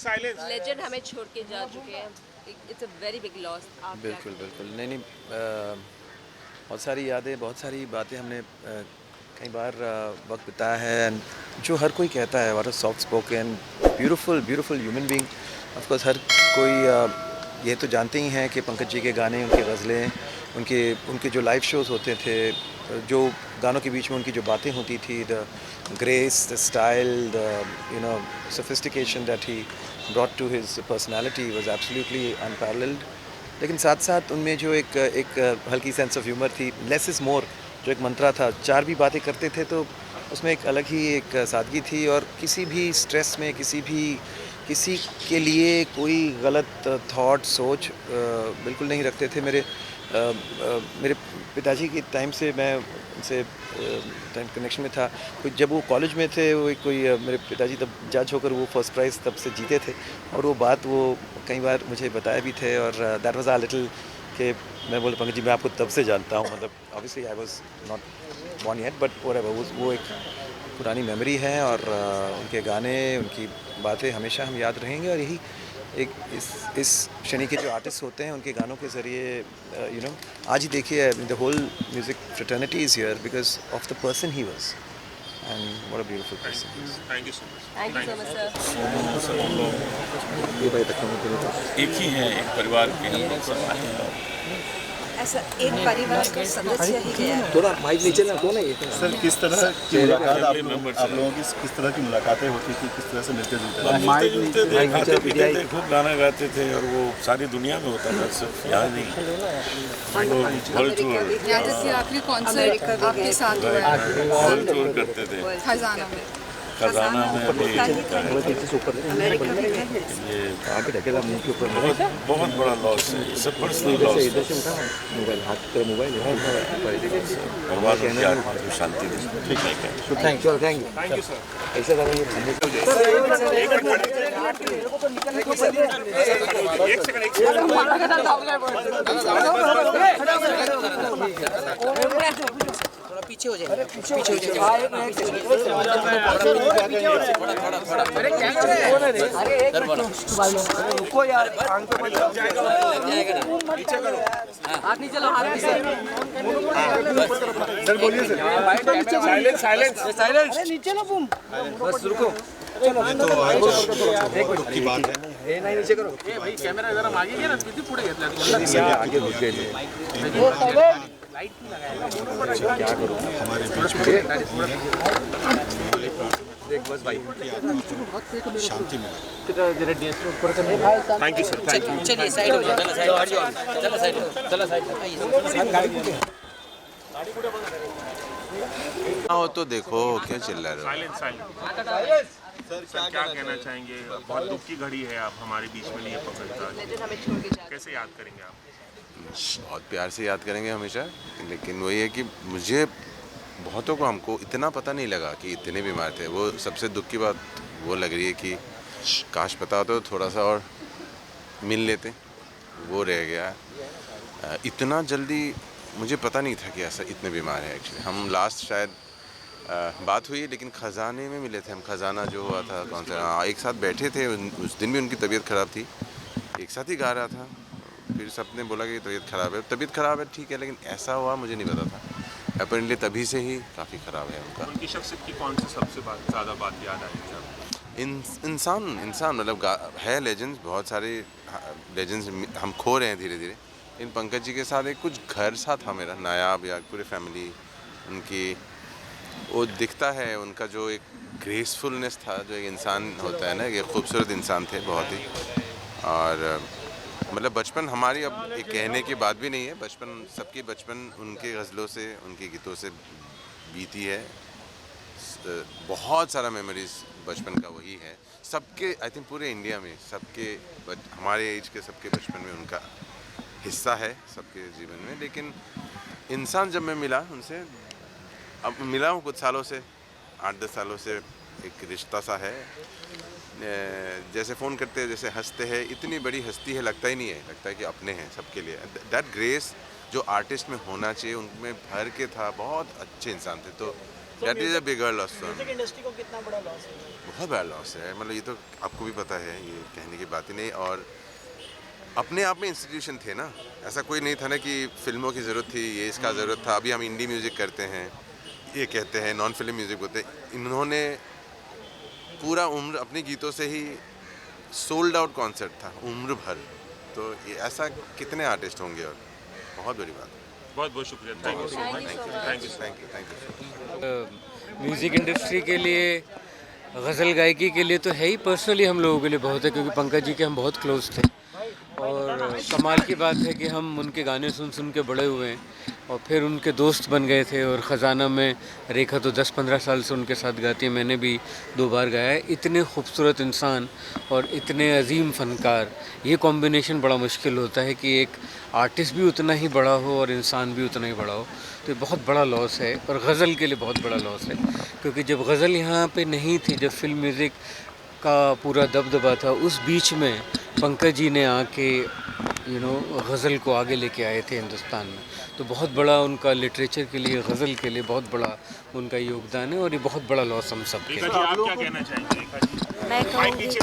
Legend हमें छोड़ के जा चुके हैं। It's a very big loss. बिल्कुल बिल्कुल, नहीं नहीं, बहुत सारी यादें, बहुत सारी बातें हमने कई बार वक्त बिताया है। एंड जो हर कोई कहता है, what a soft spoken beautiful beautiful human being. Of course हर कोई ये तो जानते ही हैं कि पंकज जी के गाने, उनकी गज़लें, उनके उनके जो लाइव शोज़ होते थे, जो गानों के बीच में उनकी जो बातें होती थी, the grace, the style, the sophistication that he brought to his personality was absolutely unparalleled. लेकिन साथ साथ उनमें जो एक हल्की सेंस ऑफ ह्यूमर थी, लेस इज़ मोर, जो एक मंत्रा था, चार भी बातें करते थे तो उसमें एक अलग ही एक सादगी थी। और किसी भी स्ट्रेस में, किसी के लिए कोई गलत थॉट सोच बिल्कुल नहीं रखते थे। मेरे पिताजी के टाइम से मैं उनसे कनेक्शन में था। कोई जब वो कॉलेज में थे, वो मेरे पिताजी तब जज होकर वो फर्स्ट प्राइज़ तब से जीते थे, और वो बात वो कई बार मुझे बताया भी थे। और दैट वाज अ लिटिल कि मैं बोला, पंकज जी मैं आपको तब से जानता हूँ, मतलब obviously I was not born yet, but वो एक पुरानी मेमोरी है। और उनके गाने, उनकी बातें हमेशा हम याद रहेंगे। और यही एक इस श्रेणी के जो आर्टिस्ट होते हैं, उनके गानों के ज़रिए आज ही देखिए, the whole music fraternity is here because of the person he was, and what a beautiful person. Thank you so much. Thank you so much sir. सब हम लोग एक ही हैं, एक परिवार के हम लोग सब आए हैं। ऐसा एक परिवार का सदस्य ही गया है। थोड़ा माइक नीचे ना, कौन है ये? सर, किस तरह की मुलाकात आप लोगों की किस तरह की मुलाकातें होती थी, किस तरह से मिलते जुलते थे? खाते पीते थे, खूब गाना गाते थे, और वो सारी दुनिया में होता था, सिर्फ यहाँ नहीं। हम लोग वर्ल्ड टूर, यहाँ तक कि आखिरी कॉन्सर्ट आपके साथ हुआ है वर्ल्ड टूर करते थे। खजाना में। खजाना में अभी ये बहुत बड़ा लॉस है, ये सब पर्सनल लॉस है। भगवान उनकी आत्मा को शांति दे। ठीक है, थैंक यू सर। ऐसे करेंगे। थोड़ा पीछे हो जाए, पीछे हो जाए। रुको यार, हाथ नीचे लो, हाथ नीचे। सर बोलिए सर। साइलेंस। नीचे लो, बूम। बस रुको। चलो, दुख की बात है। नहीं, नीचे करो। भाई कैमरा जरा आगे गया ना, किती पुढे घेतला? आगे घुस गए। लाइट लगाया, क्या करूं हमारे बीच में देख बस भाई शांति मिले। Thank you sir, thank you. चलिए साइड हो जाओ, चलो साइड। हो तो देखो क्या चिल्ला रहे हो। सर क्या कहना चाहेंगे? बहुत दुख की घड़ी है, आप हमारे बीच में नहीं है पंकज। लेजेंड हमें छोड़ के जा। कैसे याद करेंगे आप? बहुत प्यार से याद करेंगे हमेशा, लेकिन वही है कि मुझे बहुतों को, हमको इतना पता नहीं लगा कि इतने बीमार थे। वो सबसे दुख की बात वो लग रही है कि काश पता होता तो थोड़ा सा और मिल लेते, वो रह गया। इतना जल्दी मुझे पता नहीं था कि ऐसा इतने बीमार है। एक्चुअली हम लास्ट शायद बात हुई, लेकिन ख़जाने में मिले थे हम। ख़जाना जो हुआ था कौन सा, एक साथ बैठे थे। उस दिन भी उनकी तबीयत ख़राब थी, एक साथ ही गा रहा था। फिर सबने बोला कि तबीयत ख़राब है, ठीक है, लेकिन ऐसा हुआ मुझे नहीं पता था। अपेरेंटली तभी से ही काफ़ी ख़राब है उनका। उनकी शख्सियत की कौन सी सबसे ज़्यादा बात याद आई है आपको? इंसान मतलब है लेजेंड्स, बहुत सारे लेजेंड्स हम खो रहे हैं धीरे धीरे। इन पंकज जी के साथ एक कुछ घर सा था मेरा, नायाब या पूरे फैमिली उनकी, वो दिखता है उनका जो एक ग्रेसफुलनेस था, जो एक इंसान होता है ना, एक खूबसूरत इंसान थे बहुत ही। और मतलब बचपन हमारी, अब ये कहने की बात भी नहीं है, बचपन सबकी बचपन उनके गज़लों से, उनके गीतों से बीती है। बहुत सारा मेमोरीज बचपन का वही है सबके, आई थिंक पूरे इंडिया में सबके, हमारे एज के सबके बचपन में उनका हिस्सा है सबके जीवन में। लेकिन इंसान जब मैं मिला उनसे, अब मिला हूँ कुछ सालों से, 8-10 सालों से, एक रिश्ता सा है। जैसे फ़ोन करते हैं, जैसे हंसते हैं, इतनी बड़ी हस्ती है, लगता ही नहीं है, लगता है कि अपने हैं सबके लिए। दैट ग्रेस जो आर्टिस्ट में होना चाहिए उनमें भर के था। बहुत अच्छे इंसान थे। तो that is a bigger loss for me. Industry को कितना बड़ा लॉस है? बहुत बड़ा लॉस है, मतलब ये तो आपको भी पता है, ये कहने की बात ही नहीं। और अपने आप में इंस्टीट्यूशन थे ना, ऐसा कोई नहीं था ना कि फिल्मों की ज़रूरत थी, ये इसका ज़रूरत था। अभी हम इंडी म्यूज़िक करते हैं, ये कहते हैं नॉन फिल्म म्यूज़िक होते हैं। इन्होंने पूरा उम्र अपने गीतों से ही सोल्ड आउट कॉन्सर्ट था उम्र भर। तो ये ऐसा कितने आर्टिस्ट होंगे, और बहुत बड़ी बात है। बहुत बहुत शुक्रिया, thank you so much, thank you. Music industry के लिए, गज़ल गायकी के लिए तो है ही, पर्सनली हम लोगों के लिए बहुत है, क्योंकि पंकज जी के हम बहुत क्लोज थे। और कमाल की बात है कि हम उनके गाने सुन सुन के बड़े हुए हैं और फिर उनके दोस्त बन गए थे। और ख़जाना में रेखा तो 10-15 साल से उनके साथ गाती है, मैंने भी 2 बार गाया है। इतने खूबसूरत इंसान और इतने अजीम फ़नकार, ये कॉम्बिनेशन बड़ा मुश्किल होता है कि एक आर्टिस्ट भी उतना ही बड़ा हो और इंसान भी उतना ही बड़ा हो। तो ये बहुत बड़ा लॉस है, और गज़ल के लिए बहुत बड़ा लॉस है, क्योंकि जब गज़ल यहाँ पे नहीं थी, जब फिल्म म्यूज़िक का पूरा दबदबा था, उस बीच में पंकज जी ने आके गज़ल को आगे लेके आए थे हिंदुस्तान में। तो बहुत बड़ा उनका लिटरेचर के लिए, गज़ल के लिए बहुत बड़ा उनका योगदान है, और ये बहुत बड़ा लॉस हम सब के लिए। आप क्या कहना चाहेंगे? मैं कहूँगी कि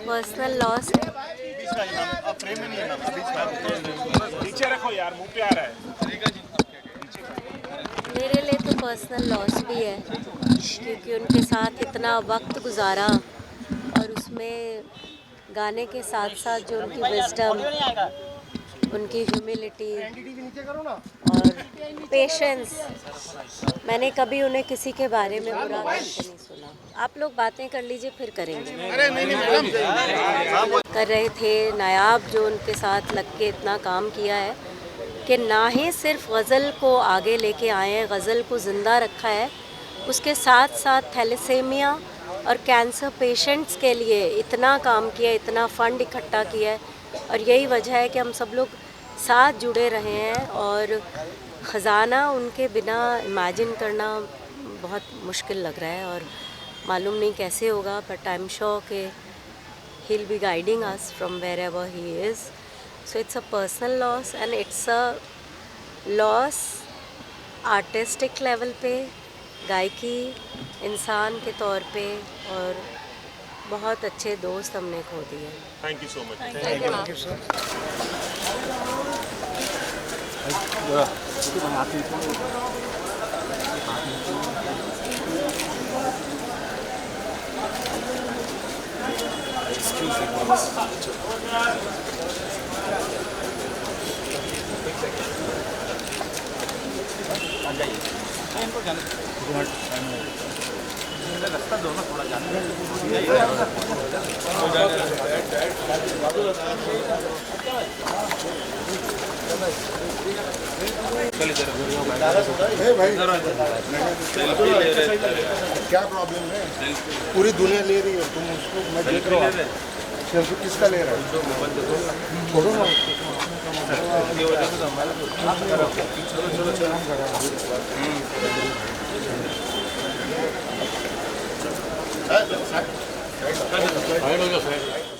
पर्सनल लॉस है। नीचे रखो यार, मुंह पे आ रहा है। मेरे लिए तो पर्सनल लॉस भी है, क्योंकि उनके साथ इतना वक्त गुजारा, और उसमें गाने के साथ साथ जो उनकी विजडम, उनकी ह्यूमिलिटी और पेशेंस, मैंने कभी उन्हें किसी के बारे में बुरा कहते नहीं सुना। आप लोग बातें कर लीजिए, फिर करेंगे। कर रहे थे नायाब, जो उनके साथ लग के इतना काम किया है कि ना ही सिर्फ गज़ल को आगे लेके आए हैं, गज़ल को ज़िंदा रखा है, उसके साथ साथ थैलेसेमिया और कैंसर पेशेंट्स के लिए इतना काम किया, इतना फ़ंड इकट्ठा किया है। और यही वजह है कि हम सब लोग साथ जुड़े रहे हैं, और ख़जाना उनके बिना इमेजिन करना बहुत मुश्किल लग रहा है, और मालूम नहीं कैसे होगा, बट आई एम श्योर कि he will be guiding us from wherever he is. So it's a personal loss, and it's a loss artistic level पे, गायकी, इंसान के तौर पे, और बहुत अच्छे दोस्त हमने खो दिए। Thank you so much. रास्ता दो ना थोड़ा जाने। क्या प्रॉब्लम है? पूरी दुनिया ले रही है, तुम उसको मैं देख रहा हूँ। सेल्फी किसका ले रहा है? छोड़ो ना। चलो